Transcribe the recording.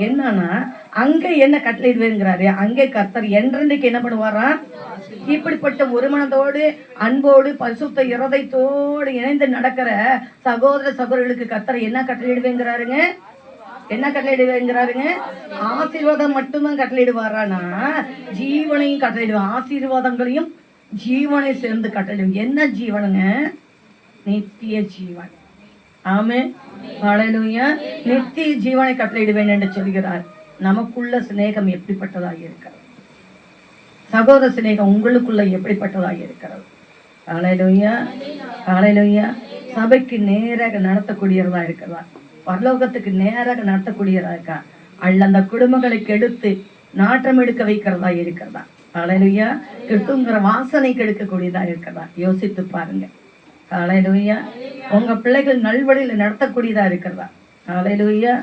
என்னன்னா அங்க என்ன கட்டளையிடுவேங்கிறாரு. அங்கே கர்த்தர் என்றென்றைக்கு என்ன பண்ணுவாரா? இப்படிப்பட்ட ஒரு மனதோடு அன்போடு பரிசுத்த இருதயத்தோடு இணைந்து நடக்கிற சகோதர சகோதரர்களுக்கு கர்த்தர் என்ன கட்டளையிடுவேங்கிறாருங்க? என்ன கட்டளையிடுவேங்கிறாருங்க? ஆசீர்வாதம் மட்டும்தான் கட்டளையிடுவாரானா ஜீவனையும் கட்டளையிடுவான். ஆசீர்வாதங்களையும் ஜீவனை சேர்ந்து கட்டளையிடும். என்ன ஜீவனுங்க? நித்திய ஜீவன். ஆமென். ஹல்லேலூயா. நித்திய ஜீவனை கட்டளையிடுவேன் என்று சொல்கிறார். நமக்குள்ள சிநேகம் எப்படிப்பட்டதாக இருக்கிறது? சகோதர சிநேகம் உங்களுக்குள்ள எப்படிப்பட்டதாக இருக்கிறது? ஹல்லேலூயா. ஹல்லேலூயா. சபைக்கு நேராக நடத்தக்கூடியதா இருக்கிறதா? பரலோகத்துக்கு நேராக நடத்தக்கூடியதா இருக்கா? அல்ல அந்த குடும்பங்களை கெடுத்து நாற்றம் எடுக்க வைக்கிறதா இருக்கிறதா? ஹல்லேலூயா. கெட்டுங்கிற வாசனை கெடுக்கக்கூடியதா இருக்கிறதா? யோசித்து பாருங்க. ஹல்லேலூயா. உங்க பிள்ளைகள் நல்வழியில் நடத்தக்கூடியதா இருக்கிறதா? ஹல்லேலூயா.